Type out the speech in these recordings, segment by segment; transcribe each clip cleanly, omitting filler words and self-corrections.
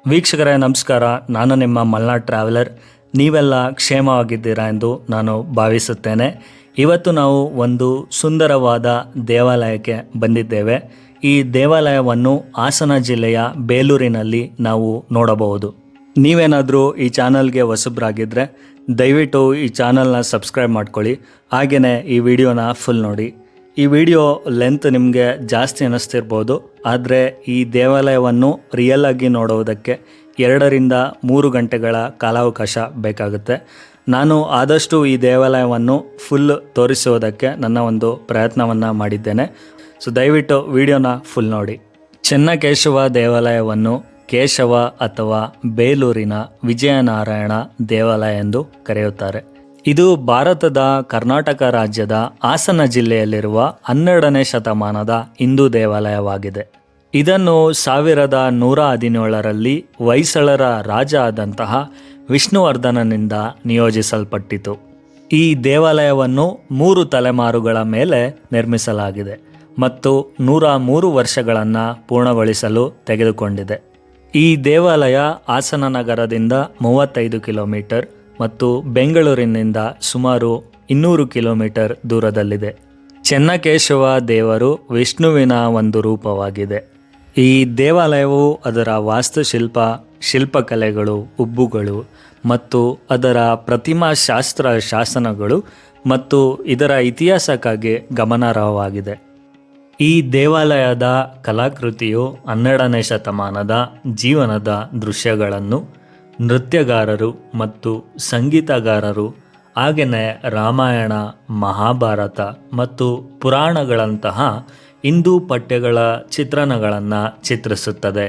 ವೀಕ್ಷಕರೇ ನಮಸ್ಕಾರ. ನಾನು ನಿಮ್ಮ ಮಲ್ನಾಡ್ ಟ್ರಾವೆಲರ್. ನೀವೆಲ್ಲ ಕ್ಷೇಮವಾಗಿದ್ದೀರಾ ಎಂದು ನಾನು ಭಾವಿಸುತ್ತೇನೆ. ಇವತ್ತು ನಾವು ಒಂದು ಸುಂದರವಾದ ದೇವಾಲಯಕ್ಕೆ ಬಂದಿದ್ದೇವೆ. ಈ ದೇವಾಲಯವನ್ನು ಹಾಸನ ಜಿಲ್ಲೆಯ ಬೇಲೂರಿನಲ್ಲಿ ನಾವು ನೋಡಬಹುದು. ನೀವೇನಾದರೂ ಈ ಚಾನಲ್ಗೆ ಹೊಸಬ್ರಾಗಿದ್ದರೆ ದಯವಿಟ್ಟು ಈ ಚಾನಲ್ನ ಸಬ್ಸ್ಕ್ರೈಬ್ ಮಾಡ್ಕೊಳ್ಳಿ. ಹಾಗೆಯೇ ಈ ವಿಡಿಯೋನ ಫುಲ್ ನೋಡಿ. ಈ ವಿಡಿಯೋ ಲೆಂತ್ ನಿಮಗೆ ಜಾಸ್ತಿ ಅನ್ನಿಸ್ತಿರ್ಬೋದು, ಆದರೆ ಈ ದೇವಾಲಯವನ್ನು ರಿಯಲ್ ಆಗಿ ನೋಡುವುದಕ್ಕೆ 2ರಿಂದ 3 ಗಂಟೆಗಳ ಕಾಲಾವಕಾಶ ಬೇಕಾಗುತ್ತೆ. ನಾನು ಆದಷ್ಟು ಈ ದೇವಾಲಯವನ್ನು ಫುಲ್ ತೋರಿಸುವುದಕ್ಕೆ ನನ್ನ ಒಂದು ಪ್ರಯತ್ನವನ್ನು ಮಾಡಿದ್ದೇನೆ. ಸೊ ದಯವಿಟ್ಟು ವಿಡಿಯೋನ ಫುಲ್ ನೋಡಿ. ಚೆನ್ನಕೇಶವ ದೇವಾಲಯವನ್ನು ಕೇಶವ ಅಥವಾ ಬೇಲೂರಿನ ವಿಜಯನಾರಾಯಣ ದೇವಾಲಯ ಎಂದು ಕರೆಯುತ್ತಾರೆ. ಇದು ಭಾರತದ ಕರ್ನಾಟಕ ರಾಜ್ಯದ ಹಾಸನ ಜಿಲ್ಲೆಯಲ್ಲಿರುವ 12ನೇ ಶತಮಾನದ ಹಿಂದೂ ದೇವಾಲಯವಾಗಿದೆ. ಇದನ್ನು 1117ರಲ್ಲಿ ಹೊಯ್ಸಳರ ರಾಜ ಆದಂತಹ ವಿಷ್ಣುವರ್ಧನನಿಂದ ನಿಯೋಜಿಸಲ್ಪಟ್ಟಿತು. ಈ ದೇವಾಲಯವನ್ನು 3 ತಲೆಮಾರುಗಳ ಮೇಲೆ ನಿರ್ಮಿಸಲಾಗಿದೆ ಮತ್ತು 103 ವರ್ಷಗಳನ್ನು ಪೂರ್ಣಗೊಳಿಸಲು ತೆಗೆದುಕೊಂಡಿದೆ. ಈ ದೇವಾಲಯ ಹಾಸನ ನಗರದಿಂದ 35 ಕಿಲೋಮೀಟರ್ ಮತ್ತು ಬೆಂಗಳೂರಿನಿಂದ ಸುಮಾರು 200 ಕಿಲೋಮೀಟರ್ ದೂರದಲ್ಲಿದೆ. ಚೆನ್ನಕೇಶವ ದೇವರು ವಿಷ್ಣುವಿನ ಒಂದು ರೂಪವಾಗಿದೆ. ಈ ದೇವಾಲಯವು ಅದರ ವಾಸ್ತುಶಿಲ್ಪ, ಶಿಲ್ಪಕಲೆಗಳು, ಉಬ್ಬುಗಳು ಮತ್ತು ಅದರ ಪ್ರತಿಮಾಶಾಸ್ತ್ರ ಶಾಸನಗಳು ಮತ್ತು ಇದರ ಇತಿಹಾಸಕ್ಕಾಗಿ ಗಮನಾರ್ಹವಾಗಿದೆ. ಈ ದೇವಾಲಯದ ಕಲಾಕೃತಿಯು 12ನೇ ಶತಮಾನದ ಜೀವನದ ದೃಶ್ಯಗಳನ್ನು ನೃತ್ಯಗಾರರು ಮತ್ತು ಸಂಗೀತಗಾರರು, ಹಾಗೆಯೇ ರಾಮಾಯಣ, ಮಹಾಭಾರತ ಮತ್ತು ಪುರಾಣಗಳಂತಹ ಹಿಂದೂ ಪಠ್ಯಗಳ ಚಿತ್ರಣಗಳನ್ನು ಚಿತ್ರಿಸುತ್ತದೆ.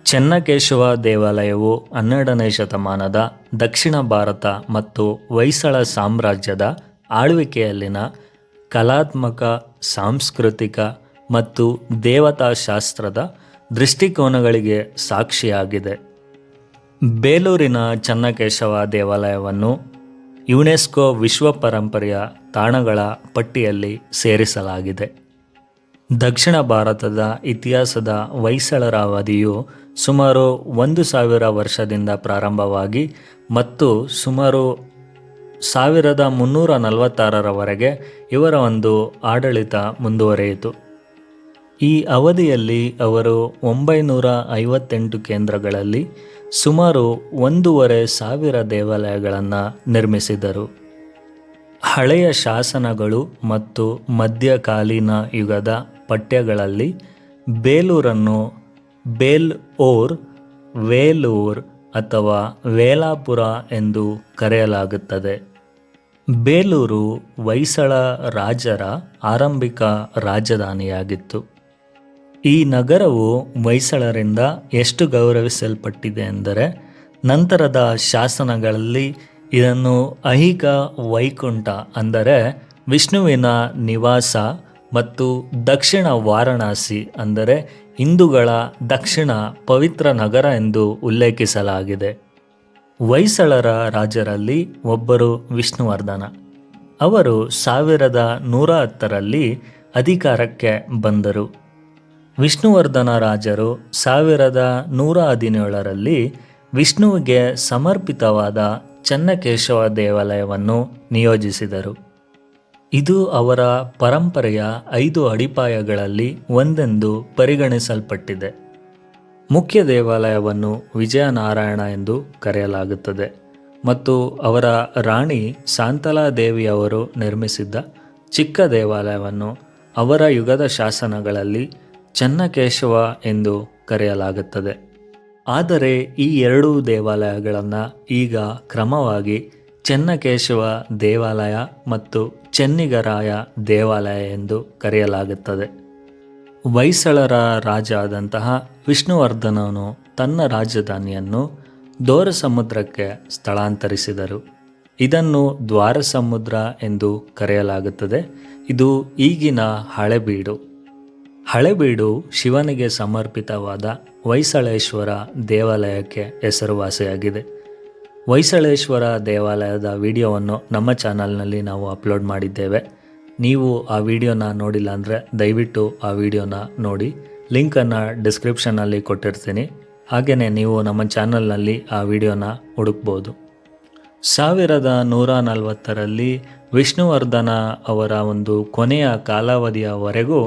ಚೆನ್ನಕೇಶವ ದೇವಾಲಯವು 12ನೇ ಶತಮಾನದ ದಕ್ಷಿಣ ಭಾರತ ಮತ್ತು ಹೊಯ್ಸಳ ಸಾಮ್ರಾಜ್ಯದ ಆಳ್ವಿಕೆಯಲ್ಲಿನ ಕಲಾತ್ಮಕ, ಸಾಂಸ್ಕೃತಿಕ ಮತ್ತು ದೇವತಾಶಾಸ್ತ್ರದ ದೃಷ್ಟಿಕೋನಗಳಿಗೆ ಸಾಕ್ಷಿಯಾಗಿದೆ. ಬೇಲೂರಿನ ಚೆನ್ನಕೇಶವ ದೇವಾಲಯವನ್ನು ಯುನೆಸ್ಕೋ ವಿಶ್ವ ಪರಂಪರೆಯ ತಾಣಗಳ ಪಟ್ಟಿಯಲ್ಲಿ ಸೇರಿಸಲಾಗಿದೆ. ದಕ್ಷಿಣ ಭಾರತದ ಇತಿಹಾಸದ ಹೊಯ್ಸಳರ ಅವಧಿಯು ಸುಮಾರು 1000 ವರ್ಷದಿಂದ ಪ್ರಾರಂಭವಾಗಿ ಮತ್ತು ಸುಮಾರು 1346ರವರೆಗೆ ಇವರ ಒಂದು ಆಡಳಿತ ಮುಂದುವರಿಯಿತು. ಈ ಅವಧಿಯಲ್ಲಿ ಅವರು 958 ಕೇಂದ್ರಗಳಲ್ಲಿ ಸುಮಾರು 1500 ದೇವಾಲಯಗಳನ್ನು ನಿರ್ಮಿಸಿದರು. ಹಳೆಯ ಶಾಸನಗಳು ಮತ್ತು ಮಧ್ಯಕಾಲೀನ ಯುಗದ ಪಠ್ಯಗಳಲ್ಲಿ ಬೇಲೂರನ್ನು ಬೇಲ್-ಓರ್, ವೇಲೂರ್ ಅಥವಾ ವೇಲಾಪುರ ಎಂದು ಕರೆಯಲಾಗುತ್ತದೆ. ಬೇಲೂರು ಹೊಯ್ಸಳ ರಾಜರ ಆರಂಭಿಕ ರಾಜಧಾನಿಯಾಗಿತ್ತು. ಈ ನಗರವು ಹೊಯ್ಸಳರಿಂದ ಎಷ್ಟು ಗೌರವಿಸಲ್ಪಟ್ಟಿದೆ ಎಂದರೆ, ನಂತರದ ಶಾಸನಗಳಲ್ಲಿ ಇದನ್ನು ಐಹಿಕ ವೈಕುಂಠ ಅಂದರೆ ವಿಷ್ಣುವಿನ ನಿವಾಸ ಮತ್ತು ದಕ್ಷಿಣ ವಾರಣಾಸಿ ಅಂದರೆ ಹಿಂದೂಗಳ ದಕ್ಷಿಣ ಪವಿತ್ರ ನಗರ ಎಂದು ಉಲ್ಲೇಖಿಸಲಾಗಿದೆ. ಹೊಯ್ಸಳರ ರಾಜರಲ್ಲಿ ಒಬ್ಬರು ವಿಷ್ಣುವರ್ಧನ. ಅವರು 1110ರಲ್ಲಿ ಅಧಿಕಾರಕ್ಕೆ ಬಂದರು. ವಿಷ್ಣುವರ್ಧನ ರಾಜರು 1117ರಲ್ಲಿ ವಿಷ್ಣುವಿಗೆ ಸಮರ್ಪಿತವಾದ ಚೆನ್ನಕೇಶವ ದೇವಾಲಯವನ್ನು ನಿಯೋಜಿಸಿದರು. ಇದು ಅವರ ಪರಂಪರೆಯ 5 ಅಡಿಪಾಯಗಳಲ್ಲಿ ಒಂದೆಂದು ಪರಿಗಣಿಸಲ್ಪಟ್ಟಿದೆ. ಮುಖ್ಯ ದೇವಾಲಯವನ್ನು ವಿಜಯನಾರಾಯಣ ಎಂದು ಕರೆಯಲಾಗುತ್ತದೆ ಮತ್ತು ಅವರ ರಾಣಿ ಶಾಂತಲಾದೇವಿಯವರು ನಿರ್ಮಿಸಿದ್ದ ಚಿಕ್ಕ ದೇವಾಲಯವನ್ನು ಅವರ ಯುಗದ ಶಾಸನಗಳಲ್ಲಿ ಚೆನ್ನಕೇಶವ ಎಂದು ಕರೆಯಲಾಗುತ್ತದೆ. ಆದರೆ ಈ 2 ದೇವಾಲಯಗಳನ್ನು ಈಗ ಕ್ರಮವಾಗಿ ಚೆನ್ನಕೇಶವ ದೇವಾಲಯ ಮತ್ತು ಚೆನ್ನಿಗರಾಯ ದೇವಾಲಯ ಎಂದು ಕರೆಯಲಾಗುತ್ತದೆ. ಹೊಯ್ಸಳರ ರಾಜ ಆದಂತಹ ವಿಷ್ಣುವರ್ಧನನು ತನ್ನ ರಾಜಧಾನಿಯನ್ನು ದೋರಸಮುದ್ರಕ್ಕೆ ಸ್ಥಳಾಂತರಿಸಿದರು. ಇದನ್ನು ದ್ವಾರಸಮುದ್ರ ಎಂದು ಕರೆಯಲಾಗುತ್ತದೆ. ಇದು ಈಗಿನ ಹಳೆಬೀಡು. ಹಳೆಬೀಡು ಶಿವನಿಗೆ ಸಮರ್ಪಿತವಾದ ಹೊಯ್ಸಳೇಶ್ವರ ದೇವಾಲಯಕ್ಕೆ ಹೆಸರುವಾಸಿಯಾಗಿದೆ. ಹೊಯ್ಸಳೇಶ್ವರ ದೇವಾಲಯದ ವಿಡಿಯೋವನ್ನು ನಮ್ಮ ಚಾನಲ್ನಲ್ಲಿ ನಾವು ಅಪ್ಲೋಡ್ ಮಾಡಿದ್ದೇವೆ. ನೀವು ಆ ವಿಡಿಯೋನ ನೋಡಿಲ್ಲ ಅಂದರೆ ದಯವಿಟ್ಟು ಆ ವಿಡಿಯೋನ ನೋಡಿ. ಲಿಂಕನ್ನು ಡಿಸ್ಕ್ರಿಪ್ಷನ್ನಲ್ಲಿ ಕೊಟ್ಟಿರ್ತೀನಿ. ಹಾಗೆಯೇ ನೀವು ನಮ್ಮ ಚಾನಲ್ನಲ್ಲಿ ಆ ವಿಡಿಯೋನ ಹುಡುಕ್ಬೋದು. 1140ರಲ್ಲಿ ವಿಷ್ಣುವರ್ಧನ ಅವರ ಒಂದು ಕೊನೆಯ ಕಾಲಾವಧಿಯವರೆಗೂ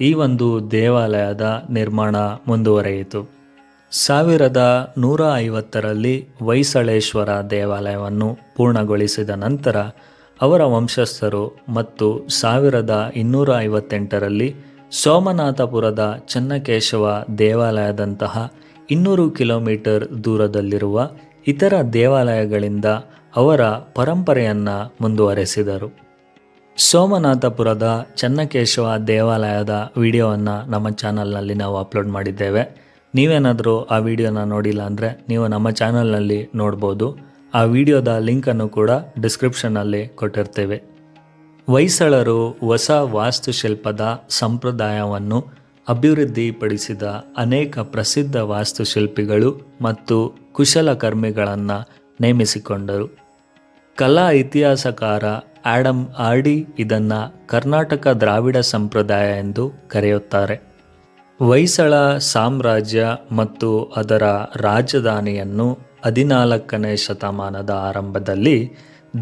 ಈ ಒಂದು ದೇವಾಲಯದ ನಿರ್ಮಾಣ ಮುಂದುವರಿಯಿತು. 1150ರಲ್ಲಿ ಹೊಯ್ಸಳೇಶ್ವರ ದೇವಾಲಯವನ್ನು ಪೂರ್ಣಗೊಳಿಸಿದ ನಂತರ ಅವರ ವಂಶಸ್ಥರು ಮತ್ತು 1258ರಲ್ಲಿ ಸೋಮನಾಥಪುರದ ಚೆನ್ನಕೇಶವ ದೇವಾಲಯದಂತಹ 200 ಕಿಲೋಮೀಟರ್ ದೂರದಲ್ಲಿರುವ ಇತರ ದೇವಾಲಯಗಳಿಂದ ಅವರ ಪರಂಪರೆಯನ್ನು ಮುಂದುವರೆಸಿದರು. ಸೋಮನಾಥಪುರದ ಚೆನ್ನಕೇಶವ ದೇವಾಲಯದ ವಿಡಿಯೋವನ್ನು ನಮ್ಮ ಚಾನಲ್ನಲ್ಲಿ ನಾವು ಅಪ್ಲೋಡ್ ಮಾಡಿದ್ದೇವೆ. ನೀವೇನಾದರೂ ಆ ವಿಡಿಯೋನ ನೋಡಿಲ್ಲ ಅಂದರೆ ನೀವು ನಮ್ಮ ಚಾನಲ್ನಲ್ಲಿ ನೋಡ್ಬೋದು. ಆ ವಿಡಿಯೋದ ಲಿಂಕನ್ನು ಕೂಡ ಡಿಸ್ಕ್ರಿಪ್ಷನ್ನಲ್ಲಿ ಕೊಟ್ಟಿರ್ತೇವೆ. ಹೊಯ್ಸಳರು ಹೊಸ ವಾಸ್ತುಶಿಲ್ಪದ ಸಂಪ್ರದಾಯವನ್ನು ಅಭಿವೃದ್ಧಿಪಡಿಸಿದ ಅನೇಕ ಪ್ರಸಿದ್ಧ ವಾಸ್ತುಶಿಲ್ಪಿಗಳು ಮತ್ತು ಕುಶಲಕರ್ಮಿಗಳನ್ನು ನೇಮಿಸಿಕೊಂಡರು. ಕಲಾ ಇತಿಹಾಸಕಾರ ಆಡಮ್ ಆರ್ಡಿ ಇದನ್ನು ಕರ್ನಾಟಕ ದ್ರಾವಿಡ ಸಂಪ್ರದಾಯ ಎಂದು ಕರೆಯುತ್ತಾರೆ. ಹೊಯ್ಸಳ ಸಾಮ್ರಾಜ್ಯ ಮತ್ತು ಅದರ ರಾಜಧಾನಿಯನ್ನು 14ನೇ ಶತಮಾನದ ಆರಂಭದಲ್ಲಿ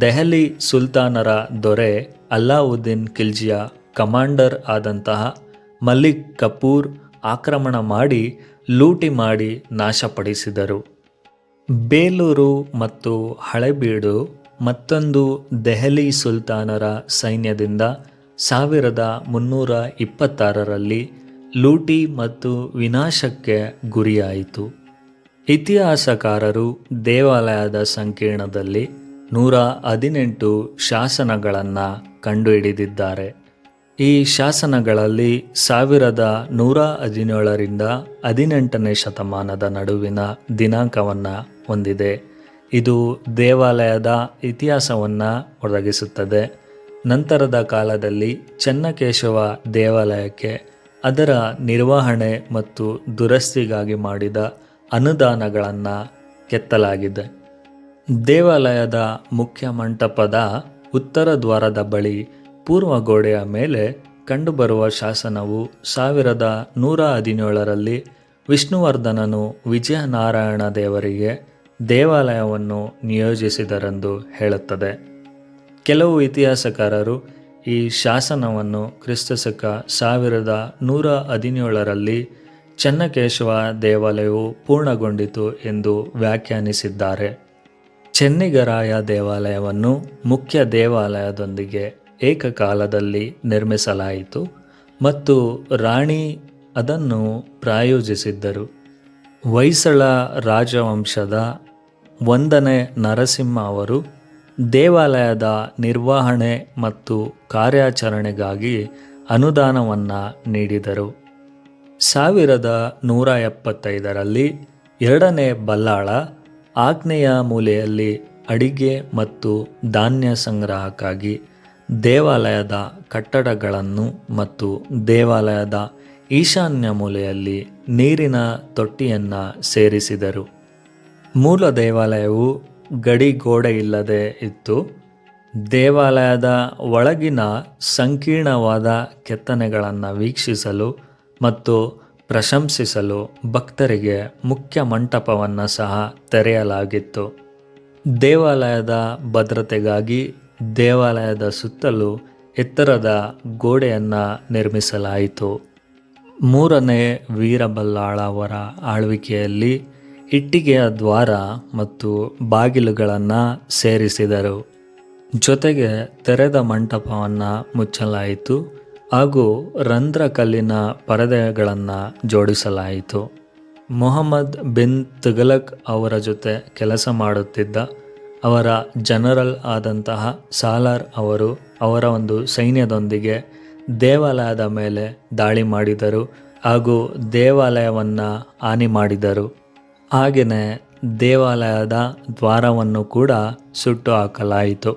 ದೆಹಲಿ ಸುಲ್ತಾನರ ದೊರೆ ಅಲ್ಲಾವುದ್ದೀನ್ ಖಿಲ್ಜಿಯ ಕಮಾಂಡರ್ ಆದಂತಹ ಮಲಿಕ್ ಕಪೂರ್ ಆಕ್ರಮಣ ಮಾಡಿ ಲೂಟಿ ಮಾಡಿ ನಾಶಪಡಿಸಿದರು. ಬೇಲೂರು ಮತ್ತು ಹಳೆಬೀಡು ಮತ್ತೊಂದು ದೆಹಲಿ ಸುಲ್ತಾನರ ಸೈನ್ಯದಿಂದ 1326ರಲ್ಲಿ ಲೂಟಿ ಮತ್ತು ವಿನಾಶಕ್ಕೆ ಗುರಿಯಾಯಿತು. ಇತಿಹಾಸಕಾರರು ದೇವಾಲಯದ ಸಂಕೀರ್ಣದಲ್ಲಿ 118 ಶಾಸನಗಳನ್ನು ಕಂಡುಹಿಡಿದಿದ್ದಾರೆ. ಈ ಶಾಸನಗಳಲ್ಲಿ 1117ರಿಂದ 18ನೇ ಶತಮಾನದ ನಡುವಿನ ದಿನಾಂಕವನ್ನು ಹೊಂದಿದೆ. ಇದು ದೇವಾಲಯದ ಇತಿಹಾಸವನ್ನು ಒದಗಿಸುತ್ತದೆ. ನಂತರದ ಕಾಲದಲ್ಲಿ ಚೆನ್ನಕೇಶವ ದೇವಾಲಯಕ್ಕೆ ಅದರ ನಿರ್ವಹಣೆ ಮತ್ತು ದುರಸ್ತಿಗಾಗಿ ಮಾಡಿದ ಅನುದಾನಗಳನ್ನು ಕೆತ್ತಲಾಗಿದೆ. ದೇವಾಲಯದ ಮುಖ್ಯ ಮಂಟಪದ ಉತ್ತರ ದ್ವಾರದ ಬಳಿ ಪೂರ್ವ ಗೋಡೆಯ ಮೇಲೆ ಕಂಡುಬರುವ ಶಾಸನವು 1117ರಲ್ಲಿ ವಿಷ್ಣುವರ್ಧನನು ವಿಜಯನಾರಾಯಣ ದೇವರಿಗೆ ದೇವಾಲಯವನ್ನು ನಿಯೋಜಿಸಿದರೆಂದು ಹೇಳುತ್ತದೆ. ಕೆಲವು ಇತಿಹಾಸಕಾರರು ಈ ಶಾಸನವನ್ನು ಕ್ರಿಸ್ತಶಕ 1117ರಲ್ಲಿ ಚೆನ್ನಕೇಶವ ದೇವಾಲಯವು ಪೂರ್ಣಗೊಂಡಿತು ಎಂದು ವ್ಯಾಖ್ಯಾನಿಸಿದ್ದಾರೆ. ಚೆನ್ನಿಗರಾಯ ದೇವಾಲಯವನ್ನು ಮುಖ್ಯ ದೇವಾಲಯದೊಂದಿಗೆ ಏಕಕಾಲದಲ್ಲಿ ನಿರ್ಮಿಸಲಾಯಿತು ಮತ್ತು ರಾಣಿ ಅದನ್ನು ಪ್ರಾಯೋಜಿಸಿದ್ದರು. ಹೊಯ್ಸಳ ರಾಜವಂಶದ 1ನೇ ನರಸಿಂಹ ಅವರು ದೇವಾಲಯದ ನಿರ್ವಹಣೆ ಮತ್ತು ಕಾರ್ಯಾಚರಣೆಗಾಗಿ ಅನುದಾನವನ್ನು ನೀಡಿದರು. 1175ರಲ್ಲಿ 2ನೇ ಬಲ್ಲಾಳ ಆಗ್ನೇಯ ಮೂಲೆಯಲ್ಲಿ ಅಡಿಗೆ ಮತ್ತು ಧಾನ್ಯ ಸಂಗ್ರಹಕ್ಕಾಗಿ ದೇವಾಲಯದ ಕಟ್ಟಡಗಳನ್ನು ಮತ್ತು ದೇವಾಲಯದ ಈಶಾನ್ಯ ಮೂಲೆಯಲ್ಲಿ ನೀರಿನ ತೊಟ್ಟಿಯನ್ನು ಸೇರಿಸಿದರು. ಮೂಲ ದೇವಾಲಯವು ಗಡಿ ಗೋಡೆಯಿಲ್ಲದೆ ಇತ್ತು. ದೇವಾಲಯದ ಒಳಗಿನ ಸಂಕೀರ್ಣವಾದ ಕೆತ್ತನೆಗಳನ್ನು ವೀಕ್ಷಿಸಲು ಮತ್ತು ಪ್ರಶಂಸಿಸಲು ಭಕ್ತರಿಗೆ ಮುಖ್ಯ ಮಂಟಪವನ್ನು ಸಹ ತೆರೆಯಲಾಗಿತ್ತು. ದೇವಾಲಯದ ಭದ್ರತೆಗಾಗಿ ದೇವಾಲಯದ ಸುತ್ತಲೂ ಎತ್ತರದ ಗೋಡೆಯನ್ನು ನಿರ್ಮಿಸಲಾಯಿತು. 3ನೇ ವೀರಬಲ್ಲಾಳ ಅವರ ಆಳ್ವಿಕೆಯಲ್ಲಿ ಇಟ್ಟಿಗೆಯ ದ್ವಾರ ಮತ್ತು ಬಾಗಿಲುಗಳನ್ನು ಸೇರಿಸಿದರು. ಜೊತೆಗೆ ತೆರೆದ ಮಂಟಪವನ್ನು ಮುಚ್ಚಲಾಯಿತು ಹಾಗೂ ರಂಧ್ರಕಲ್ಲಿನ ಪರದೆಗಳನ್ನು ಜೋಡಿಸಲಾಯಿತು. ಮೊಹಮ್ಮದ್ ಬಿನ್ ತುಘಲಕ್ ಅವರ ಜೊತೆ ಕೆಲಸ ಮಾಡುತ್ತಿದ್ದ ಅವರ ಜನರಲ್ ಆದಂತಹ ಸಾಲಾರ್ ಅವರು ಅವರ ಒಂದು ಸೈನ್ಯದೊಂದಿಗೆ ದೇವಾಲಯದ ಮೇಲೆ ದಾಳಿ ಮಾಡಿದರು ಹಾಗೂ ದೇವಾಲಯವನ್ನು ಹಾನಿ ಮಾಡಿದರು. ಹಾಗೆಯೇ ದೇವಾಲಯದ ದ್ವಾರವನ್ನು ಕೂಡ ಸುಟ್ಟು ಹಾಕಲಾಯಿತು.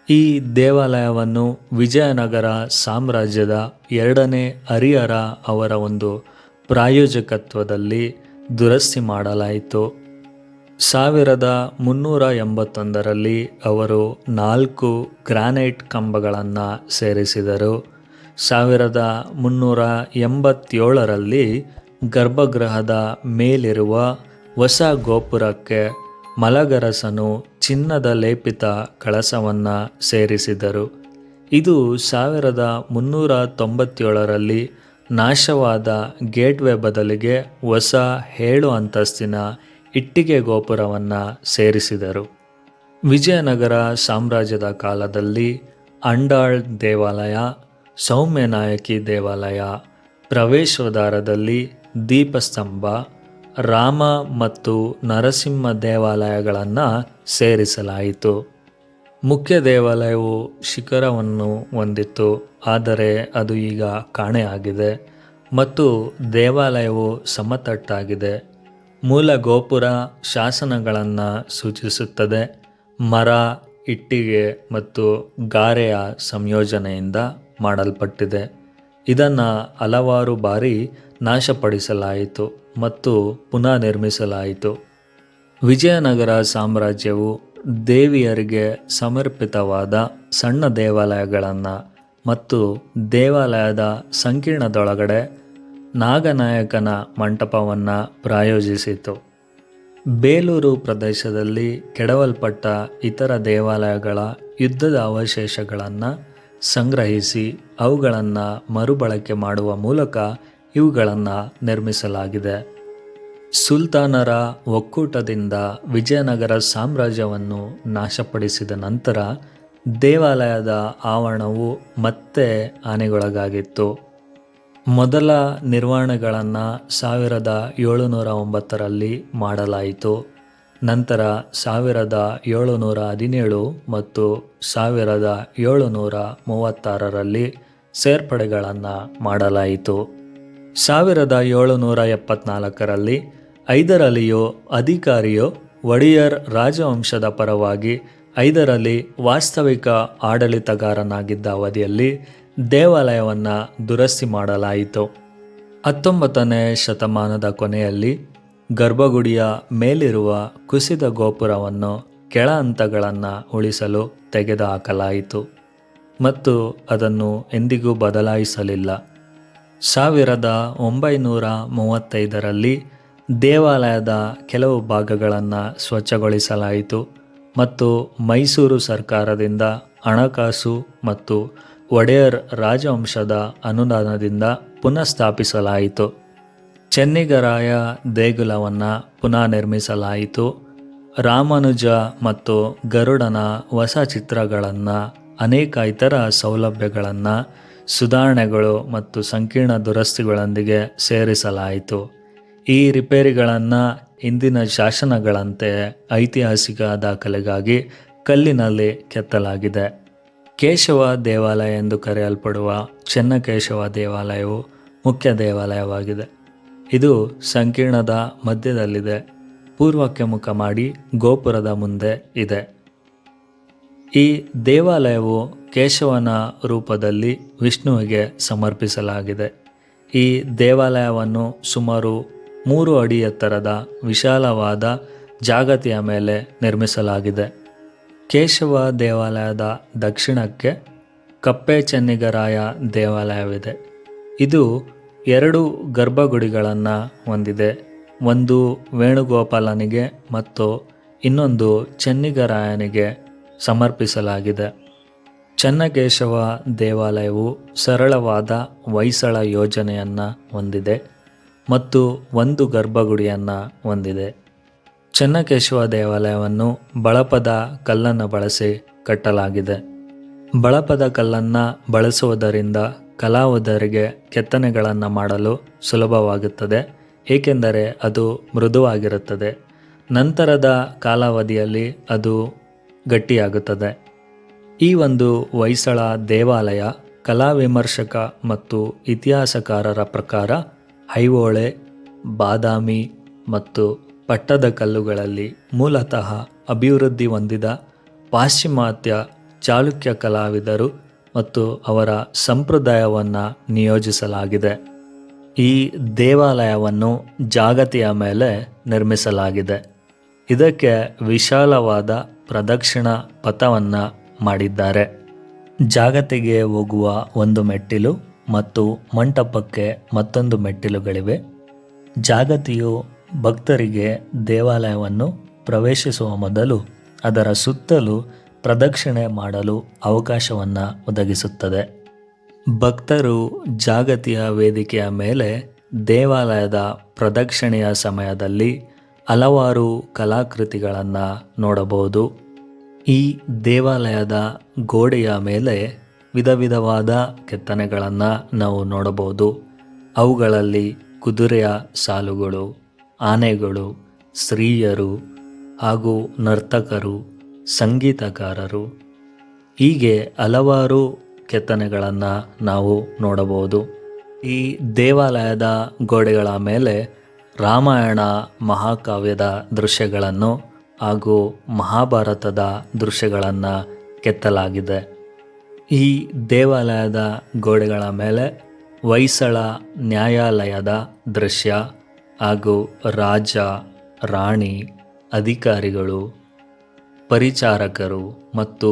ಈ ದೇವಾಲಯವನ್ನು ವಿಜಯನಗರ ಸಾಮ್ರಾಜ್ಯದ 2ನೇ ಹರಿಹರ ಅವರ ಒಂದು ಪ್ರಾಯೋಜಕತ್ವದಲ್ಲಿ ದುರಸ್ತಿ ಮಾಡಲಾಯಿತು. 1381ರಲ್ಲಿ ಅವರು 4 ಗ್ರಾನೈಟ್ ಕಂಬಗಳನ್ನು ಸೇರಿಸಿದರು. 1387ರಲ್ಲಿ ಗರ್ಭಗೃಹದ ಮೇಲಿರುವ ಹೊಸ ಗೋಪುರಕ್ಕೆ ಮಲಗರಸನು ಚಿನ್ನದ ಲೇಪಿತ ಕಳಸವನ್ನು ಸೇರಿಸಿದರು. ಇದು 1397ರಲ್ಲಿ ನಾಶವಾದ ಗೇಟ್ವೇ ಬದಲಿಗೆ ಹೊಸ 7 ಅಂತಸ್ತಿನ ಇಟ್ಟಿಗೆ ಗೋಪುರವನ್ನು ಸೇರಿಸಿದರು. ವಿಜಯನಗರ ಸಾಮ್ರಾಜ್ಯದ ಕಾಲದಲ್ಲಿ ಅಂಡಾಳ್ ದೇವಾಲಯ, ಸೌಮ್ಯನಾಯಕಿ ದೇವಾಲಯ, ಪ್ರವೇಶದ್ವಾರದಲ್ಲಿ ದೀಪಸ್ತಂಭ, ರಾಮ ಮತ್ತು ನರಸಿಂಹ ದೇವಾಲಯಗಳನ್ನು ಸೇರಿಸಲಾಯಿತು. ಮುಖ್ಯ ದೇವಾಲಯವು ಶಿಖರವನ್ನು ಹೊಂದಿತ್ತು, ಆದರೆ ಅದು ಈಗ ಕಾಣೆಯಾಗಿದೆ ಮತ್ತು ದೇವಾಲಯವು ಸಮತಟ್ಟಾಗಿದೆ. ಮೂಲ ಗೋಪುರ ಶಾಸನಗಳನ್ನು ಸೂಚಿಸುತ್ತದೆ. ಮರ, ಇಟ್ಟಿಗೆ ಮತ್ತು ಗಾರೆಯ ಸಂಯೋಜನೆಯಿಂದ ಮಾಡಲ್ಪಟ್ಟಿದೆ. ಇದನ್ನು ಹಲವಾರು ಬಾರಿ ನಾಶಪಡಿಸಲಾಯಿತು ಮತ್ತು ಪುನಃ ನಿರ್ಮಿಸಲಾಯಿತು. ವಿಜಯನಗರ ಸಾಮ್ರಾಜ್ಯವು ದೇವಿಯರಿಗೆ ಸಮರ್ಪಿತವಾದ ಸಣ್ಣ ದೇವಾಲಯಗಳನ್ನು ಮತ್ತು ದೇವಾಲಯದ ಸಂಕೀರ್ಣದೊಳಗಡೆ ನಾಗನಾಯಕನ ಮಂಟಪವನ್ನು ಪ್ರಾಯೋಜಿಸಿತು. ಬೇಲೂರು ಪ್ರದೇಶದಲ್ಲಿ ಕೆಡವಲ್ಪಟ್ಟ ಇತರ ದೇವಾಲಯಗಳ ಯುದ್ಧದ ಅವಶೇಷಗಳನ್ನು ಸಂಗ್ರಹಿಸಿ ಅವುಗಳನ್ನು ಮರುಬಳಕೆ ಮಾಡುವ ಮೂಲಕ ಇವುಗಳನ್ನು ನಿರ್ಮಿಸಲಾಗಿದೆ. ಸುಲ್ತಾನರ ಒಕ್ಕೂಟದಿಂದ ವಿಜಯನಗರ ಸಾಮ್ರಾಜ್ಯವನ್ನು ನಾಶಪಡಿಸಿದ ನಂತರ ದೇವಾಲಯದ ಆವರಣವು ಮತ್ತೆ ಹಾನಿಗೊಳಗಾಗಿತ್ತು. ಮೊದಲ ನಿರ್ವಹಣೆಗಳನ್ನು 1709ರಲ್ಲಿ ಮಾಡಲಾಯಿತು. ನಂತರ 1717 ಮತ್ತು 1736ರಲ್ಲಿ ಸೇರ್ಪಡೆಗಳನ್ನು ಮಾಡಲಾಯಿತು. 1774ರಲ್ಲಿ ಹೈದರಾಲಿಯು ಅಧಿಕಾರಿಯು ಒಡೆಯರ್ ರಾಜವಂಶದ ಪರವಾಗಿ ಹೈದರಾಲಿ ವಾಸ್ತವಿಕ ಆಡಳಿತಗಾರನಾಗಿದ್ದ ಅವಧಿಯಲ್ಲಿ ದೇವಾಲಯವನ್ನು ದುರಸ್ತಿ ಮಾಡಲಾಯಿತು. 19ನೇ ಶತಮಾನದ ಕೊನೆಯಲ್ಲಿ ಗರ್ಭಗುಡಿಯ ಮೇಲಿರುವ ಕುಸಿದ ಗೋಪುರವನ್ನು ಕೆಳ ಹಂತಗಳನ್ನು ಉಳಿಸಲು ತೆಗೆದುಹಾಕಲಾಯಿತು ಮತ್ತು ಅದನ್ನು ಎಂದಿಗೂ ಬದಲಾಯಿಸಲಿಲ್ಲ. 1935ರಲ್ಲಿ ದೇವಾಲಯದ ಕೆಲವು ಭಾಗಗಳನ್ನು ಸ್ವಚ್ಛಗೊಳಿಸಲಾಯಿತು ಮತ್ತು ಮೈಸೂರು ಸರ್ಕಾರದಿಂದ ಹಣಕಾಸು ಮತ್ತು ಒಡೆಯರ್ ರಾಜವಂಶದ ಅನುದಾನದಿಂದ ಪುನಃಸ್ಥಾಪಿಸಲಾಯಿತು. ಚೆನ್ನಿಗರಾಯ ದೇಗುಲವನ್ನು ಪುನಃ ನಿರ್ಮಿಸಲಾಯಿತು. ರಾಮಾನುಜ ಮತ್ತು ಗರುಡನ ಹೊಸ ಚಿತ್ರಗಳನ್ನು, ಅನೇಕ ಇತರ ಸೌಲಭ್ಯಗಳನ್ನು, ಸುಧಾರಣೆಗಳು ಮತ್ತು ಸಂಕೀರ್ಣ ದುರಸ್ತಿಗಳೊಂದಿಗೆ ಸೇರಿಸಲಾಯಿತು. ಈ ರಿಪೇರಿಗಳನ್ನು ಇಂದಿನ ಶಾಸನಗಳಂತೆ ಐತಿಹಾಸಿಕ ದಾಖಲೆಗಾಗಿ ಕಲ್ಲಿನಲ್ಲಿ ಕೆತ್ತಲಾಗಿದೆ. ಕೇಶವ ದೇವಾಲಯ ಎಂದು ಕರೆಯಲ್ಪಡುವ ಚೆನ್ನಕೇಶವ ದೇವಾಲಯವು ಮುಖ್ಯ ದೇವಾಲಯವಾಗಿದೆ. ಇದು ಸಂಕೀರ್ಣದ ಮಧ್ಯದಲ್ಲಿದೆ, ಪೂರ್ವಕ್ಕೆ ಮುಖ ಮಾಡಿ ಗೋಪುರದ ಮುಂದೆ ಇದೆ. ಈ ದೇವಾಲಯವು ಕೇಶವನ ರೂಪದಲ್ಲಿ ವಿಷ್ಣುವಿಗೆ ಸಮರ್ಪಿಸಲಾಗಿದೆ. ಈ ದೇವಾಲಯವನ್ನು ಸುಮಾರು 3 ಅಡಿ ಎತ್ತರದ ವಿಶಾಲವಾದ ಜಾಗತಿಯ ಮೇಲೆ ನಿರ್ಮಿಸಲಾಗಿದೆ. ಕೇಶವ ದೇವಾಲಯದ ದಕ್ಷಿಣಕ್ಕೆ ಕಪ್ಪೆ ಚೆನ್ನಿಗರಾಯ ದೇವಾಲಯವಿದೆ. ಇದು 2 ಗರ್ಭಗುಡಿಗಳನ್ನು ಹೊಂದಿದೆ. ಒಂದು ವೇಣುಗೋಪಾಲನಿಗೆ ಮತ್ತು ಇನ್ನೊಂದು ಚೆನ್ನಿಗರಾಯನಿಗೆ ಸಮರ್ಪಿಸಲಾಗಿದೆ. ಚೆನ್ನಕೇಶವ ದೇವಾಲಯವು ಸರಳವಾದ ಹೊಯ್ಸಳ ಯೋಜನೆಯನ್ನು ಹೊಂದಿದೆ ಮತ್ತು ಒಂದು ಗರ್ಭಗುಡಿಯನ್ನು ಹೊಂದಿದೆ. ಚೆನ್ನಕೇಶವ ದೇವಾಲಯವನ್ನು ಬಳಪದ ಕಲ್ಲನ್ನು ಬಳಸಿ ಕಟ್ಟಲಾಗಿದೆ. ಬಳಪದ ಕಲ್ಲನ್ನು ಬಳಸುವುದರಿಂದ ಕಲಾವಿದರಿಗೆ ಕೆತ್ತನೆಗಳನ್ನು ಮಾಡಲು ಸುಲಭವಾಗುತ್ತದೆ, ಏಕೆಂದರೆ ಅದು ಮೃದುವಾಗಿರುತ್ತದೆ. ನಂತರದ ಕಾಲಾವಧಿಯಲ್ಲಿ ಅದು ಗಟ್ಟಿಯಾಗುತ್ತದೆ. ಈ ಒಂದು ಹೊಯ್ಸಳ ದೇವಾಲಯ ಕಲಾವಿಮರ್ಶಕ ಮತ್ತು ಇತಿಹಾಸಕಾರರ ಪ್ರಕಾರ ಐಹೊಳೆ, ಬಾದಾಮಿ ಮತ್ತು ಪಟ್ಟದಕಲ್ಲುಗಳಲ್ಲಿ ಮೂಲತಃ ಅಭಿವೃದ್ಧಿ ಹೊಂದಿದ ಪಾಶ್ಚಿಮಾತ್ಯ ಚಾಲುಕ್ಯ ಕಲಾವಿದರು ಮತ್ತು ಅವರ ಸಂಪ್ರದಾಯವನ್ನು ನಿಯೋಜಿಸಲಾಗಿದೆ. ಈ ದೇವಾಲಯವನ್ನು ಜಾಗತಿಯ ಮೇಲೆ ನಿರ್ಮಿಸಲಾಗಿದೆ. ಇದಕ್ಕೆ ವಿಶಾಲವಾದ ಪ್ರದಕ್ಷಿಣ ಪಥವನ್ನು ಮಾಡಿದ್ದಾರೆ. ಜಾಗತಿಗೆ ಹೋಗುವ ಒಂದು ಮೆಟ್ಟಿಲು ಮತ್ತು ಮಂಟಪಕ್ಕೆ ಮತ್ತೊಂದು ಮೆಟ್ಟಿಲುಗಳಿವೆ. ಜಾಗತಿಯು ಭಕ್ತರಿಗೆ ದೇವಾಲಯವನ್ನು ಪ್ರವೇಶಿಸುವ ಮೊದಲು ಅದರ ಸುತ್ತಲೂ ಪ್ರದಕ್ಷಿಣೆ ಮಾಡಲು ಅವಕಾಶವನ್ನು ಒದಗಿಸುತ್ತದೆ. ಭಕ್ತರು ಜಾಗತಿಯ ವೇದಿಕೆಯ ಮೇಲೆ ದೇವಾಲಯದ ಪ್ರದಕ್ಷಿಣೆಯ ಸಮಯದಲ್ಲಿ ಹಲವಾರು ಕಲಾಕೃತಿಗಳನ್ನು ನೋಡಬಹುದು. ಈ ದೇವಾಲಯದ ಗೋಡೆಯ ಮೇಲೆ ವಿಧ ವಿಧವಾದ ಕೆತ್ತನೆಗಳನ್ನು ನಾವು ನೋಡಬಹುದು. ಅವುಗಳಲ್ಲಿ ಕುದುರೆಯ ಸಾಲುಗಳು, ಆನೆಗಳು, ಸ್ತ್ರೀಯರು ಹಾಗೂ ನರ್ತಕರು, ಸಂಗೀತಗಾರರು, ಹೀಗೆ ಹಲವಾರು ಕೆತ್ತನೆಗಳನ್ನು ನಾವು ನೋಡಬಹುದು. ಈ ದೇವಾಲಯದ ಗೋಡೆಗಳ ಮೇಲೆ ರಾಮಾಯಣ ಮಹಾಕಾವ್ಯದ ದೃಶ್ಯಗಳನ್ನು ಹಾಗೂ ಮಹಾಭಾರತದ ದೃಶ್ಯಗಳನ್ನು ಕೆತ್ತಲಾಗಿದೆ. ಈ ದೇವಾಲಯದ ಗೋಡೆಗಳ ಮೇಲೆ ಹೊಯ್ಸಳ ನ್ಯಾಯಾಲಯದ ದೃಶ್ಯ ಹಾಗೂ ರಾಜ, ರಾಣಿ, ಅಧಿಕಾರಿಗಳು, ಪರಿಚಾರಕರು ಮತ್ತು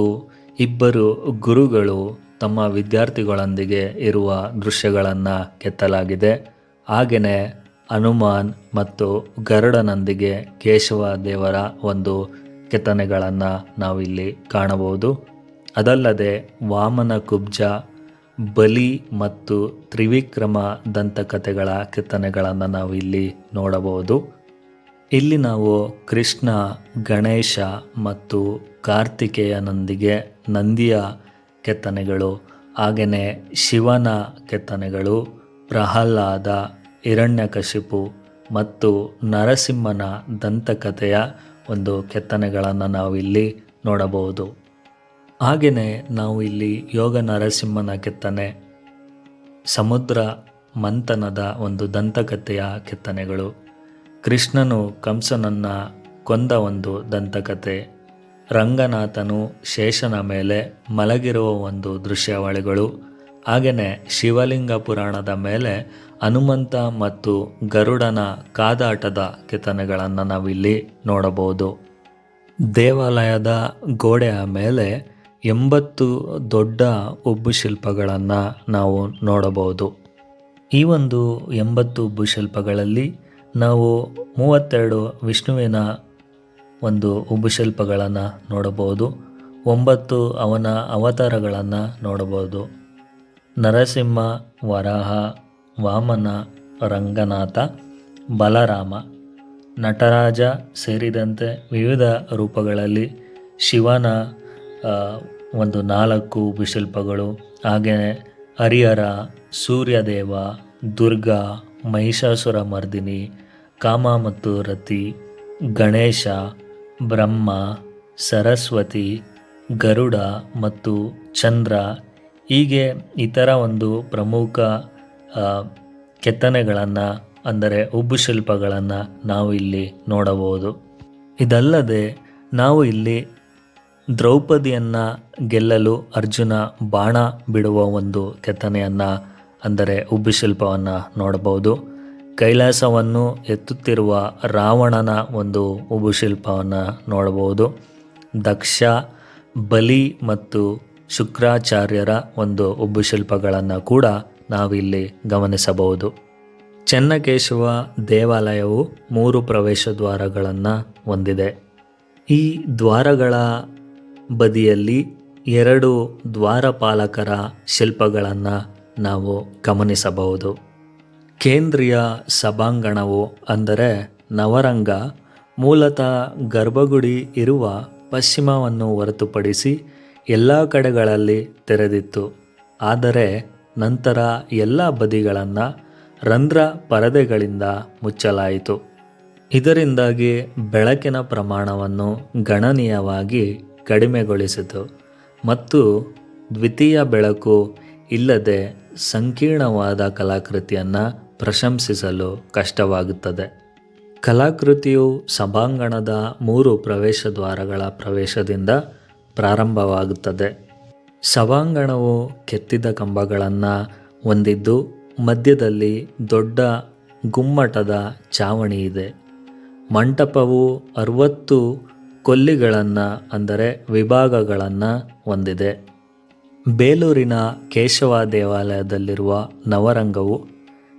ಇಬ್ಬರು ಗುರುಗಳು ತಮ್ಮ ವಿದ್ಯಾರ್ಥಿಗಳೊಂದಿಗೆ ಇರುವ ದೃಶ್ಯಗಳನ್ನು ಕೆತ್ತಲಾಗಿದೆ. ಹಾಗೆಯೇ ಹನುಮಾನ್ ಮತ್ತು ಗರುಡನೊಂದಿಗೆ ಕೇಶವ ದೇವರ ಒಂದು ಕೆತ್ತನೆಗಳನ್ನು ನಾವಿಲ್ಲಿ ಕಾಣಬಹುದು. ಅದಲ್ಲದೆ ವಾಮನ ಕುಬ್ಜ, ಬಲಿ ಮತ್ತು ತ್ರಿವಿಕ್ರಮ ದಂತಕಥೆಗಳ ಕೆತ್ತನೆಗಳನ್ನು ನಾವು ಇಲ್ಲಿ ನೋಡಬಹುದು. ಇಲ್ಲಿ ನಾವು ಕೃಷ್ಣ, ಗಣೇಶ ಮತ್ತು ಕಾರ್ತಿಕೇಯನೊಂದಿಗೆ ನಂದಿಯ ಕೆತ್ತನೆಗಳು, ಹಾಗೆಯೇ ಶಿವನ ಕೆತ್ತನೆಗಳು, ಪ್ರಹ್ಲಾದ, ಹಿರಣ್ಯಕಶಿಪು ಮತ್ತು ನರಸಿಂಹನ ದಂತಕಥೆಯ ಒಂದು ಕೆತ್ತನೆಗಳನ್ನು ನಾವು ಇಲ್ಲಿ ನೋಡಬಹುದು. ಹಾಗೆಯೇ ನಾವು ಇಲ್ಲಿ ಯೋಗ ನರಸಿಂಹನ ಕೆತ್ತನೆ, ಸಮುದ್ರ ಮಂಥನದ ಒಂದು ದಂತಕಥೆಯ ಕೆತ್ತನೆಗಳು, ಕೃಷ್ಣನು ಕಂಸನನ್ನು ಕೊಂದ ಒಂದು ದಂತಕಥೆ, ರಂಗನಾಥನು ಶೇಷನ ಮೇಲೆ ಮಲಗಿರುವ ಒಂದು ದೃಶ್ಯಾವಳಿಗಳು, ಹಾಗೆಯೇ ಶಿವಲಿಂಗ ಪುರಾಣದ ಮೇಲೆ ಹನುಮಂತ ಮತ್ತು ಗರುಡನ ಕಾದಾಟದ ಕೆತ್ತನೆಗಳನ್ನು ನಾವಿಲ್ಲಿ ನೋಡಬಹುದು. ದೇವಾಲಯದ ಗೋಡೆಯ ಮೇಲೆ 80 ದೊಡ್ಡ ಉಬ್ಬು ಶಿಲ್ಪಗಳನ್ನು ನಾವು ನೋಡಬಹುದು. ಈ ಒಂದು 80 ಉಬ್ಬು ಶಿಲ್ಪಗಳಲ್ಲಿ ನಾವು 32 ವಿಷ್ಣುವಿನ ಒಂದು ಉಬ್ಬು ಶಿಲ್ಪಗಳನ್ನು ನೋಡಬಹುದು. 9 ಅವನ ಅವತಾರಗಳನ್ನು ನೋಡಬಹುದು. ನರಸಿಂಹ, ವರಾಹ, ವಾಮನ, ರಂಗನಾಥ, ಬಲರಾಮ, ನಟರಾಜ ಸೇರಿದಂತೆ ವಿವಿಧ ರೂಪಗಳಲ್ಲಿ ಶಿವನ ಒಂದು 4 ಉಬ್ಬು ಶಿಲ್ಪಗಳು, ಹಾಗೆಯೇ ಹರಿಹರ, ಸೂರ್ಯದೇವ, ದುರ್ಗಾ, ಮಹಿಷಾಸುರ ಮರ್ದಿನಿ, ಕಾಮ ಮತ್ತು ರತಿ, ಗಣೇಶ, ಬ್ರಹ್ಮ, ಸರಸ್ವತಿ, ಗರುಡ ಮತ್ತು ಚಂದ್ರ, ಹೀಗೆ ಇತರ ಒಂದು ಪ್ರಮುಖ ಕೆತ್ತನೆಗಳನ್ನು ಅಂದರೆ ಉಬ್ಬು ಶಿಲ್ಪಗಳನ್ನು ನಾವು ಇಲ್ಲಿ ನೋಡಬಹುದು. ಇದಲ್ಲದೆ ನಾವು ಇಲ್ಲಿ ದ್ರೌಪದಿಯನ್ನು ಗೆಲ್ಲಲು ಅರ್ಜುನ ಬಾಣ ಬಿಡುವ ಒಂದು ಕೆತ್ತನೆಯನ್ನು ಅಂದರೆ ಉಬ್ಬು ಶಿಲ್ಪವನ್ನು ನೋಡಬಹುದು. ಕೈಲಾಸವನ್ನು ಎತ್ತುತ್ತಿರುವ ರಾವಣನ ಒಂದು ಉಬ್ಬು ಶಿಲ್ಪವನ್ನು ನೋಡಬಹುದು. ದಕ್ಷ, ಬಲಿ ಮತ್ತು ಶುಕ್ರಾಚಾರ್ಯರ ಒಂದು ಉಬ್ಬು ಶಿಲ್ಪಗಳನ್ನು ಕೂಡ ನಾವಿಲ್ಲಿ ಗಮನಿಸಬಹುದು. ಚೆನ್ನಕೇಶವ ದೇವಾಲಯವು 3 ಪ್ರವೇಶ ದ್ವಾರಗಳನ್ನು ಹೊಂದಿದೆ. ಈ ದ್ವಾರಗಳ ಬದಿಯಲ್ಲಿ 2 ದ್ವಾರಪಾಲಕರ ಶಿಲ್ಪಗಳನ್ನು ನಾವು ಗಮನಿಸಬಹುದು. ಕೇಂದ್ರೀಯ ಸಭಾಂಗಣವು ಅಂದರೆ ನವರಂಗ ಮೂಲತಃ ಗರ್ಭಗುಡಿ ಇರುವ ಪಶ್ಚಿಮವನ್ನು ಹೊರತುಪಡಿಸಿ ಎಲ್ಲ ಕಡೆಗಳಲ್ಲಿ ತೆರೆದಿತ್ತು. ಆದರೆ ನಂತರ ಎಲ್ಲ ಬದಿಗಳನ್ನು ರಂಧ್ರ ಪರದೆಗಳಿಂದ ಮುಚ್ಚಲಾಯಿತು. ಇದರಿಂದಾಗಿ ಬೆಳಕಿನ ಪ್ರಮಾಣವನ್ನು ಗಣನೀಯವಾಗಿ ಕಡಿಮೆಗೊಳಿಸಿತು ಮತ್ತು ದ್ವಿತೀಯ ಬೆಳಕು ಇಲ್ಲದೆ ಸಂಕೀರ್ಣವಾದ ಕಲಾಕೃತಿಯನ್ನು ಪ್ರಶಂಸಿಸಲು ಕಷ್ಟವಾಗುತ್ತದೆ. ಕಲಾಕೃತಿಯು ಸಭಾಂಗಣದ 3 ಪ್ರವೇಶ ದ್ವಾರಗಳ ಪ್ರವೇಶದಿಂದ ಪ್ರಾರಂಭವಾಗುತ್ತದೆ. ಸಭಾಂಗಣವು ಕೆತ್ತಿದ ಕಂಬಗಳನ್ನು ಹೊಂದಿದ್ದು ಮಧ್ಯದಲ್ಲಿ ದೊಡ್ಡ ಗುಮ್ಮಟದ ಚಾವಣಿ ಇದೆ. ಮಂಟಪವು 60 ಕೊಲ್ಲಿಗಳನ್ನು ಅಂದರೆ ವಿಭಾಗಗಳನ್ನು ಹೊಂದಿದೆ. ಬೇಲೂರಿನ ಕೇಶವ ದೇವಾಲಯದಲ್ಲಿರುವ ನವರಂಗವು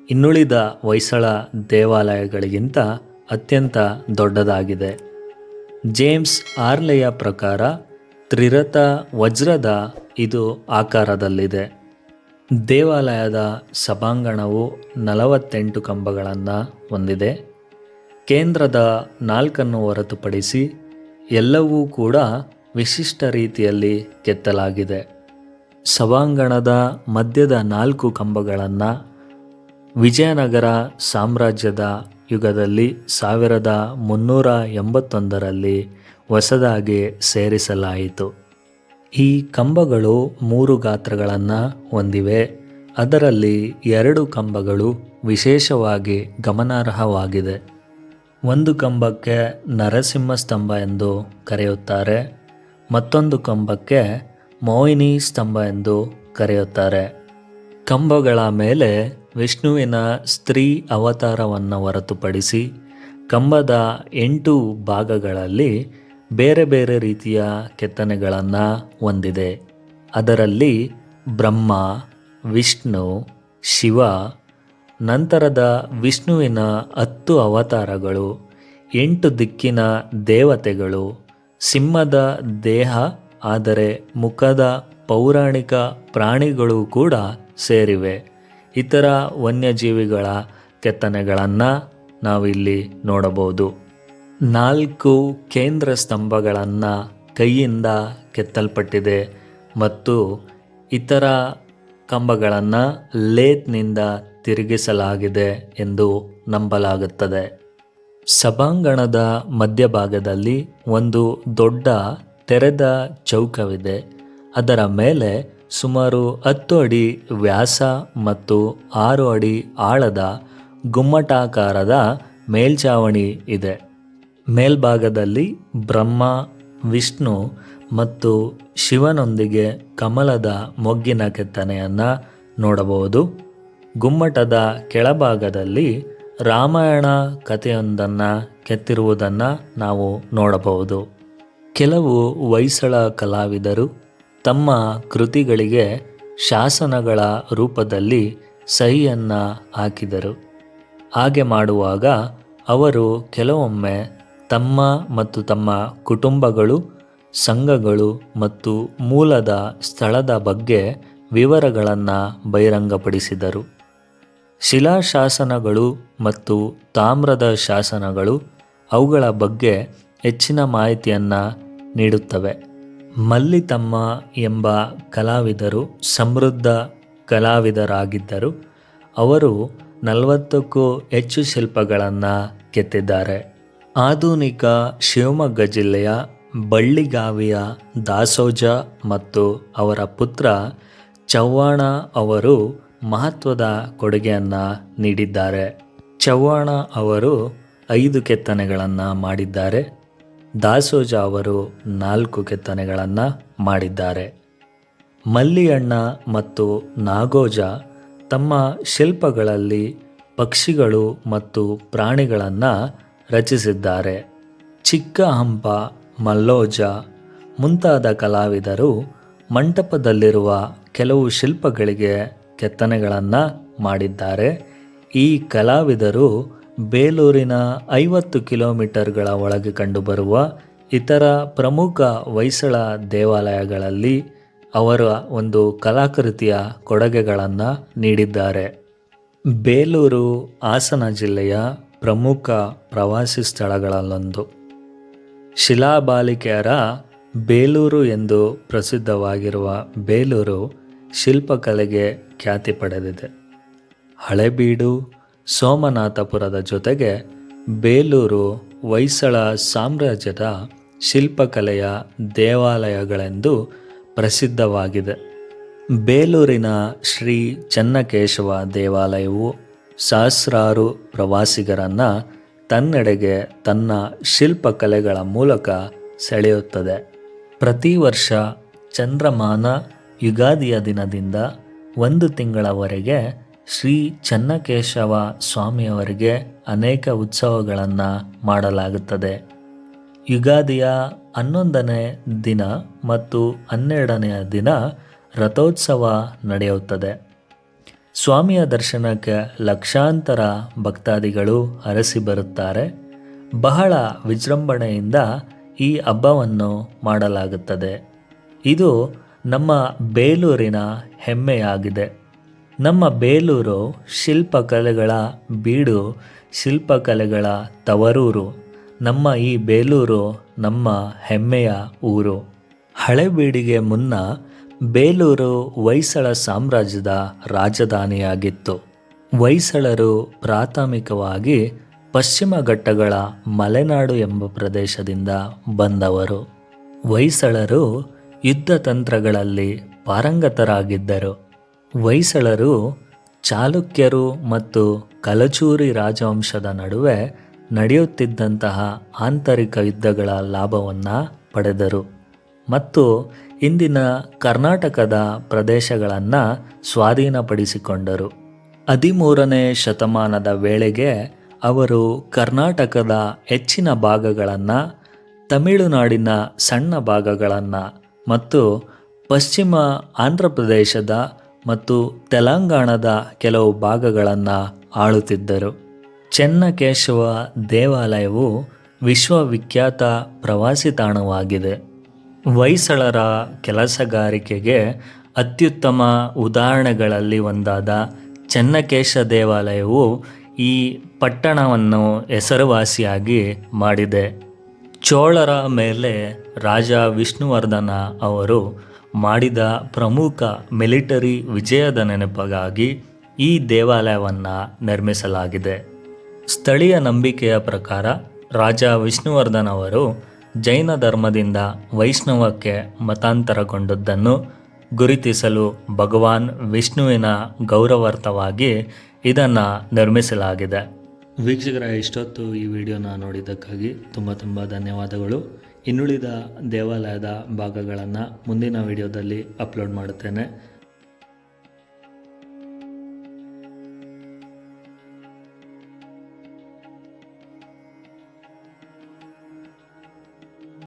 ಇನ್ನುಳಿದ ಹೊಯ್ಸಳ ದೇವಾಲಯಗಳಿಗಿಂತ ಅತ್ಯಂತ ದೊಡ್ಡದಾಗಿದೆ. ಜೇಮ್ಸ್ ಆರ್ಲೆಯ ಪ್ರಕಾರ ತ್ರಿರಥ ವಜ್ರದ ಇದು ಆಕಾರದಲ್ಲಿದೆ. ದೇವಾಲಯದ ಸಭಾಂಗಣವು 48 ಕಂಬಗಳನ್ನು ಹೊಂದಿದೆ. ಕೇಂದ್ರದ 4 ಹೊರತುಪಡಿಸಿ ಎಲ್ಲವೂ ಕೂಡ ವಿಶಿಷ್ಟ ರೀತಿಯಲ್ಲಿ ಕೆತ್ತಲಾಗಿದೆ. ಸಭಾಂಗಣದ ಮಧ್ಯದ 4 ಕಂಬಗಳನ್ನು ವಿಜಯನಗರ ಸಾಮ್ರಾಜ್ಯದ ಯುಗದಲ್ಲಿ 1381ರಲ್ಲಿ ಹೊಸದಾಗಿ ಸೇರಿಸಲಾಯಿತು. ಈ ಕಂಬಗಳು 3 ಗಾತ್ರಗಳನ್ನು ಹೊಂದಿವೆ. ಅದರಲ್ಲಿ 2 ಕಂಬಗಳು ವಿಶೇಷವಾಗಿ ಗಮನಾರ್ಹವಾಗಿದೆ. ಒಂದು ಕಂಬಕ್ಕೆ ನರಸಿಂಹ ಸ್ತಂಭ ಎಂದು ಕರೆಯುತ್ತಾರೆ. ಮತ್ತೊಂದು ಕಂಬಕ್ಕೆ ಮೋಹಿನಿ ಸ್ತಂಭ ಎಂದು ಕರೆಯುತ್ತಾರೆ. ಕಂಬಗಳ ಮೇಲೆ ವಿಷ್ಣುವಿನ ಸ್ತ್ರೀ ಅವತಾರವನ್ನು ಹೊರತುಪಡಿಸಿ ಕಂಬದ 8 ಭಾಗಗಳಲ್ಲಿ ಬೇರೆ ಬೇರೆ ರೀತಿಯ ಕೆತ್ತನೆಗಳನ್ನು ಹೊಂದಿದೆ. ಅದರಲ್ಲಿ ಬ್ರಹ್ಮ, ವಿಷ್ಣು, ಶಿವ, ನಂತರದ ವಿಷ್ಣುವಿನ 10 ಅವತಾರಗಳು, 8 ದಿಕ್ಕಿನ ದೇವತೆಗಳು, ಸಿಂಹದ ದೇಹ ಆದರೆ ಮುಖದ ಪೌರಾಣಿಕ ಪ್ರಾಣಿಗಳು ಕೂಡ ಸೇರಿವೆ. ಇತರ ವನ್ಯಜೀವಿಗಳ ಕೆತ್ತನೆಗಳನ್ನು ನಾವಿಲ್ಲಿ ನೋಡಬಹುದು. 4 ಕೇಂದ್ರ ಸ್ತಂಭಗಳನ್ನು ಕೈಯಿಂದ ಕೆತ್ತಲ್ಪಟ್ಟಿದೆ ಮತ್ತು ಇತರ ಕಂಬಗಳನ್ನು ಲೇತ್ನಿಂದ ತಿರುಗಿಸಲಾಗಿದೆ ಎಂದು ನಂಬಲಾಗುತ್ತದೆ. ಸಭಾಂಗಣದ ಮಧ್ಯಭಾಗದಲ್ಲಿ ಒಂದು ದೊಡ್ಡ ತೆರೆದ ಚೌಕವಿದೆ. ಅದರ ಮೇಲೆ ಸುಮಾರು 10 ಅಡಿ ವ್ಯಾಸ ಮತ್ತು 6 ಅಡಿ ಆಳದ ಗುಮ್ಮಟಾಕಾರದ ಮೇಲ್ಛಾವಣಿ ಇದೆ. ಮೇಲ್ಭಾಗದಲ್ಲಿ ಬ್ರಹ್ಮ, ವಿಷ್ಣು ಮತ್ತು ಶಿವನೊಂದಿಗೆ ಕಮಲದ ಮೊಗ್ಗಿನ ಕೆತ್ತನೆಯನ್ನು ನೋಡಬಹುದು. ಗುಮ್ಮಟದ ಕೆಳಭಾಗದಲ್ಲಿ ರಾಮಾಯಣ ಕಥೆಯೊಂದನ್ನು ಕೆತ್ತಿರುವುದನ್ನು ನಾವು ನೋಡಬಹುದು. ಕೆಲವು ಹೊಯ್ಸಳ ಕಲಾವಿದರು ತಮ್ಮ ಕೃತಿಗಳಿಗೆ ಶಾಸನಗಳ ರೂಪದಲ್ಲಿ ಸಹಿಯನ್ನು ಹಾಕಿದರು. ಹಾಗೆ ಮಾಡುವಾಗ ಅವರು ಕೆಲವೊಮ್ಮೆ ತಮ್ಮ ಮತ್ತು ತಮ್ಮ ಕುಟುಂಬಗಳು, ಸಂಘಗಳು ಮತ್ತು ಮೂಲದ ಸ್ಥಳದ ಬಗ್ಗೆ ವಿವರಗಳನ್ನು ಬಹಿರಂಗಪಡಿಸಿದರು. ಶಿಲಾಶಾಸನಗಳು ಮತ್ತು ತಾಮ್ರದ ಶಾಸನಗಳು ಅವುಗಳ ಬಗ್ಗೆ ಹೆಚ್ಚಿನ ಮಾಹಿತಿಯನ್ನು ನೀಡುತ್ತವೆ. ಮಲ್ಲಿತಮ್ಮ ಎಂಬ ಕಲಾವಿದರು ಸಮೃದ್ಧ ಕಲಾವಿದರಾಗಿದ್ದರು. ಅವರು 40ಕ್ಕೂ ಹೆಚ್ಚು ಶಿಲ್ಪಗಳನ್ನು ಕೆತ್ತಿದ್ದಾರೆ. ಆಧುನಿಕ ಶಿವಮೊಗ್ಗ ಜಿಲ್ಲೆಯ ಬಳ್ಳಿಗಾವಿಯ ದಾಸೋಜ ಮತ್ತು ಅವರ ಪುತ್ರ ಚವ್ಹಾಣ ಅವರು ಮಹತ್ವದ ಕೊಡುಗೆಯನ್ನು ನೀಡಿದ್ದಾರೆ. ಚವ್ಹಾಣ ಅವರು 5 ಕೆತ್ತನೆಗಳನ್ನು ಮಾಡಿದ್ದಾರೆ. ದಾಸೋಜ ಅವರು 4 ಕೆತ್ತನೆಗಳನ್ನು ಮಾಡಿದ್ದಾರೆ. ಮಲ್ಲಿಯಣ್ಣ ಮತ್ತು ನಾಗೋಜ ತಮ್ಮ ಶಿಲ್ಪಗಳಲ್ಲಿ ಪಕ್ಷಿಗಳು ಮತ್ತು ಪ್ರಾಣಿಗಳನ್ನು ರಚಿಸಿದ್ದಾರೆ. ಚಿಕ್ಕ ಹಂಪ, ಮಲ್ಲೋಜ ಮುಂತಾದ ಕಲಾವಿದರು ಮಂಟಪದಲ್ಲಿರುವ ಕೆಲವು ಶಿಲ್ಪಗಳಿಗೆ ಕೆತ್ತನೆಗಳನ್ನು ಮಾಡಿದ್ದಾರೆ. ಈ ಕಲಾವಿದರು ಬೇಲೂರಿನ 50 ಕಿಲೋಮೀಟರ್ಗಳ ಒಳಗೆ ಕಂಡುಬರುವ ಇತರ ಪ್ರಮುಖ ಹೊಯ್ಸಳ ದೇವಾಲಯಗಳಲ್ಲಿ ಅವರ ಒಂದು ಕಲಾಕೃತಿಯ ಕೊಡುಗೆಗಳನ್ನು ನೀಡಿದ್ದಾರೆ. ಬೇಲೂರು ಹಾಸನ ಜಿಲ್ಲೆಯ ಪ್ರಮುಖ ಪ್ರವಾಸಿ ಸ್ಥಳಗಳಲ್ಲೊಂದು. ಶಿಲಾಬಾಲಿಕೆಯರ ಬೇಲೂರು ಎಂದು ಪ್ರಸಿದ್ಧವಾಗಿರುವ ಬೇಲೂರು ಶಿಲ್ಪಕಲೆಗೆ ಖ್ಯಾತಿ ಪಡೆದಿದೆ. ಹಳೆಬೀಡು, ಸೋಮನಾಥಪುರದ ಜೊತೆಗೆ ಬೇಲೂರು ಹೊಯ್ಸಳ ಸಾಮ್ರಾಜ್ಯದ ಶಿಲ್ಪಕಲೆಯ ದೇವಾಲಯಗಳೆಂದು ಪ್ರಸಿದ್ಧವಾಗಿದೆ. ಬೇಲೂರಿನ ಶ್ರೀ ಚೆನ್ನಕೇಶವ ದೇವಾಲಯವು ಸಹಸ್ರಾರು ಪ್ರವಾಸಿಗರನ್ನು ತನ್ನೆಡೆಗೆ ತನ್ನ ಶಿಲ್ಪಕಲೆಗಳ ಮೂಲಕ ಸೆಳೆಯುತ್ತದೆ. ಪ್ರತಿ ವರ್ಷ ಚಂದ್ರಮಾನ ಯುಗಾದಿಯ ದಿನದಿಂದ 1 ತಿಂಗಳವರೆಗೆ ಶ್ರೀ ಚೆನ್ನಕೇಶವ ಸ್ವಾಮಿಯವರಿಗೆ ಅನೇಕ ಉತ್ಸವಗಳನ್ನು ಮಾಡಲಾಗುತ್ತದೆ. ಯುಗಾದಿಯ 11ನೇ ದಿನ ಮತ್ತು 12ನೆಯ ದಿನ ರಥೋತ್ಸವ ನಡೆಯುತ್ತದೆ. ಸ್ವಾಮಿಯ ದರ್ಶನಕ್ಕೆ ಲಕ್ಷಾಂತರ ಭಕ್ತಾದಿಗಳು ಹರಸಿ ಬರುತ್ತಾರೆ. ಬಹಳ ವಿಜೃಂಭಣೆಯಿಂದ ಈ ಹಬ್ಬವನ್ನು ಮಾಡಲಾಗುತ್ತದೆ. ಇದು ನಮ್ಮ ಬೇಲೂರಿನ ಹೆಮ್ಮೆಯಾಗಿದೆ. ನಮ್ಮ ಬೇಲೂರು ಶಿಲ್ಪಕಲೆಗಳ ಬೀಡು, ಶಿಲ್ಪಕಲೆಗಳ ತವರೂರು. ನಮ್ಮ ಈ ಬೇಲೂರು ನಮ್ಮ ಹೆಮ್ಮೆಯ ಊರು. ಹಳೆಬೀಡಿಗೆ ಮುನ್ನ ಬೇಲೂರು ಹೊಯ್ಸಳ ಸಾಮ್ರಾಜ್ಯದ ರಾಜಧಾನಿಯಾಗಿತ್ತು. ಹೊಯ್ಸಳರು ಪ್ರಾಥಮಿಕವಾಗಿ ಪಶ್ಚಿಮ ಘಟ್ಟಗಳ ಮಲೆನಾಡು ಎಂಬ ಪ್ರದೇಶದಿಂದ ಬಂದವರು. ಹೊಯ್ಸಳರು ಯುದ್ಧ ತಂತ್ರಗಳಲ್ಲಿ ಪಾರಂಗತರಾಗಿದ್ದರು. ಹೊಯ್ಸಳರು ಚಾಲುಕ್ಯರು ಮತ್ತು ಕಲಚೂರಿ ರಾಜವಂಶದ ನಡುವೆ ನಡೆಯುತ್ತಿದ್ದಂತಹ ಆಂತರಿಕ ಯುದ್ಧಗಳ ಲಾಭವನ್ನು ಪಡೆದರು ಮತ್ತು ಇಂದಿನ ಕರ್ನಾಟಕದ ಪ್ರದೇಶಗಳನ್ನು ಸ್ವಾಧೀನಪಡಿಸಿಕೊಂಡರು. 13ನೇ ಶತಮಾನದ ವೇಳೆಗೆ ಅವರು ಕರ್ನಾಟಕದ ಹೆಚ್ಚಿನ ಭಾಗಗಳನ್ನು, ತಮಿಳುನಾಡಿನ ಸಣ್ಣ ಭಾಗಗಳನ್ನು ಮತ್ತು ಪಶ್ಚಿಮ ಆಂಧ್ರ ಪ್ರದೇಶದ ಮತ್ತು ತೆಲಂಗಾಣದ ಕೆಲವು ಭಾಗಗಳನ್ನು ಆಳುತ್ತಿದ್ದರು. ಚೆನ್ನಕೇಶವ ದೇವಾಲಯವು ವಿಶ್ವವಿಖ್ಯಾತ ಪ್ರವಾಸಿ ತಾಣವಾಗಿದೆ. ಹೊಯ್ಸಳರ ಕೆಲಸಗಾರಿಕೆಗೆ ಅತ್ಯುತ್ತಮ ಉದಾಹರಣೆಗಳಲ್ಲಿ ಒಂದಾದ ಚೆನ್ನಕೇಶ ದೇವಾಲಯವು ಈ ಪಟ್ಟಣವನ್ನು ಹೆಸರುವಾಸಿಯಾಗಿ ಮಾಡಿದೆ. ಚೋಳರ ಮೇಲೆ ರಾಜ ವಿಷ್ಣುವರ್ಧನ ಅವರು ಮಾಡಿದ ಪ್ರಮುಖ ಮಿಲಿಟರಿ ವಿಜಯದ ನೆನಪಿಗಾಗಿ ಈ ದೇವಾಲಯವನ್ನು ನಿರ್ಮಿಸಲಾಗಿದೆ. ಸ್ಥಳೀಯ ನಂಬಿಕೆಯ ಪ್ರಕಾರ ರಾಜ ವಿಷ್ಣುವರ್ಧನ್ ಅವರು ಜೈನ ಧರ್ಮದಿಂದ ವೈಷ್ಣವಕ್ಕೆ ಮತಾಂತರಗೊಂಡದ್ದನ್ನು ಗುರುತಿಸಲು ಭಗವಾನ್ ವಿಷ್ಣುವಿನ ಗೌರವಾರ್ಥವಾಗಿ ಇದನ್ನು ನಿರ್ಮಿಸಲಾಗಿದೆ. ವೀಕ್ಷಕರ, ಇಷ್ಟೊತ್ತು ಈ ವಿಡಿಯೋನ ನೋಡಿದ್ದಕ್ಕಾಗಿ ತುಂಬ ಧನ್ಯವಾದಗಳು. ಇನ್ನುಳಿದ ದೇವಾಲಯದ ಭಾಗಗಳನ್ನು ಮುಂದಿನ ವಿಡಿಯೋದಲ್ಲಿ ಅಪ್ಲೋಡ್ ಮಾಡುತ್ತೇನೆ.